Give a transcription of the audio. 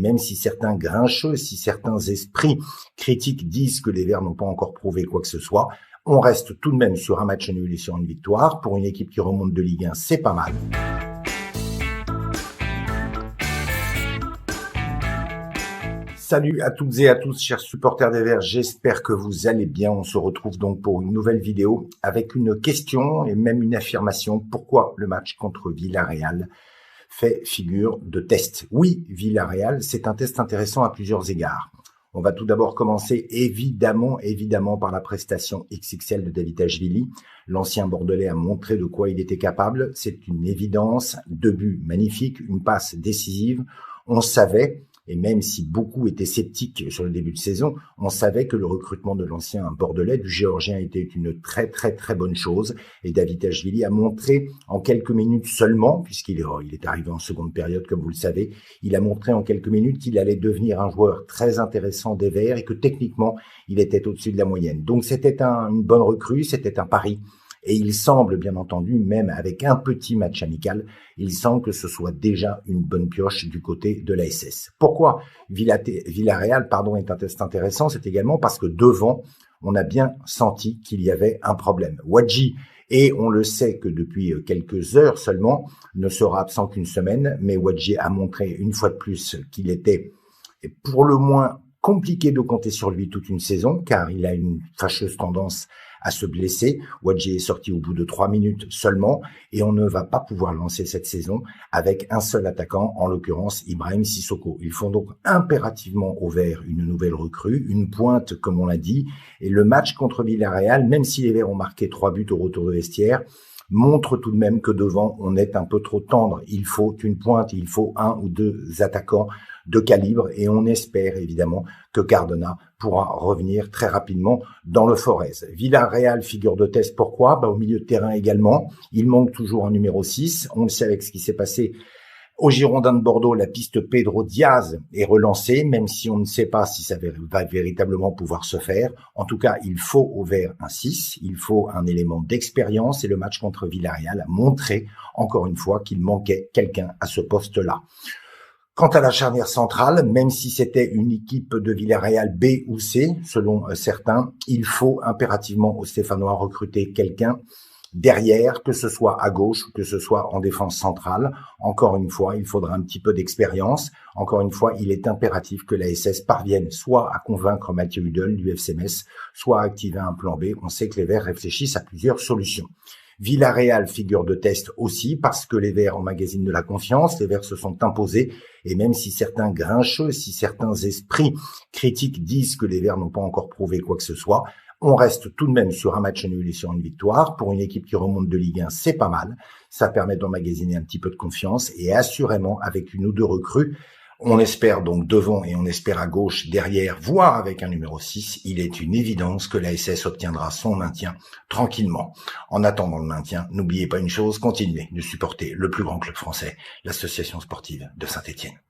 Même si certains grincheux, si certains esprits critiques disent que les Verts n'ont pas encore prouvé quoi que ce soit, on reste tout de même sur un match nul et sur une victoire. Pour une équipe qui remonte de Ligue 1, c'est pas mal. Salut à toutes et à tous, chers supporters des Verts, j'espère que vous allez bien. On se retrouve donc pour une nouvelle vidéo avec une question et même une affirmation. Pourquoi le match contre Villarreal fait figure de test? Oui, Villarreal, c'est un test intéressant à plusieurs égards. On va tout d'abord commencer évidemment par la prestation XXL de Davitashvili. L'ancien Bordelais a montré de quoi il était capable. C'est une évidence. 2 buts magnifiques, une passe décisive. On savait, et même si beaucoup étaient sceptiques sur le début de saison, on savait que le recrutement de l'ancien Bordelais, du Géorgien, était une très bonne chose. Et Davitashvili a montré en quelques minutes seulement, puisqu'il est arrivé en seconde période, comme vous le savez, il a montré en quelques minutes qu'il allait devenir un joueur très intéressant des Verts et que techniquement, il était au-dessus de la moyenne. Donc c'était une bonne recrue, c'était un pari. Et il semble, bien entendu, même avec un petit match amical, il semble que ce soit déjà une bonne pioche du côté de l'ASS. Pourquoi Villarreal est un test intéressant? C'est également parce que devant, on a bien senti qu'il y avait un problème. Wadji, et on le sait que depuis quelques heures seulement, ne sera absent qu'une semaine, mais Wadji a montré une fois de plus qu'il était pour le moins compliqué de compter sur lui toute une saison, car il a une fâcheuse tendance à se blesser. Wadji est sorti au bout de 3 minutes seulement et on ne va pas pouvoir lancer cette saison avec un seul attaquant, en l'occurrence Ibrahim Sissoko. Il faut donc impérativement au Vert une nouvelle recrue, une pointe comme on l'a dit, et le match contre Villarreal, même si les Verts ont marqué 3 buts au retour de vestiaire, montre tout de même que devant, on est un peu trop tendre. Il faut une pointe, il faut 1 ou 2 attaquants de calibre et on espère évidemment que Cardona pourra revenir très rapidement dans le Forez. Villarreal, figure de test, pourquoi? Au milieu de terrain également, il manque toujours un numéro 6. On le sait avec ce qui s'est passé au Girondins de Bordeaux, la piste Pedro Diaz est relancée, même si on ne sait pas si ça va véritablement pouvoir se faire. En tout cas, il faut au Vert un 6, il faut un élément d'expérience et le match contre Villarreal a montré encore une fois qu'il manquait quelqu'un à ce poste-là. Quant à la charnière centrale, même si c'était une équipe de Villarreal B ou C, selon certains, il faut impérativement aux Stéphanois recruter quelqu'un derrière, que ce soit à gauche ou que ce soit en défense centrale. Encore une fois, il faudra un petit peu d'expérience. Encore une fois, il est impératif que la SS parvienne soit à convaincre Mathieu Hudel du FC Metz, soit à activer un plan B. On sait que les Verts réfléchissent à plusieurs solutions. Villarreal, figure de test aussi, parce que les Verts emmagasinent de la confiance, les Verts se sont imposés, et même si certains grincheux, si certains esprits critiques disent que les Verts n'ont pas encore prouvé quoi que ce soit, on reste tout de même sur un match nul et sur une victoire. Pour une équipe qui remonte de Ligue 1, c'est pas mal. Ça permet d'emmagasiner un petit peu de confiance, et assurément, avec 1 ou 2 recrues, on espère donc devant et on espère à gauche, derrière, voire avec un numéro 6, il est une évidence que la SS obtiendra son maintien tranquillement. En attendant le maintien, n'oubliez pas une chose, continuez de supporter le plus grand club français, l'association sportive de Saint-Étienne.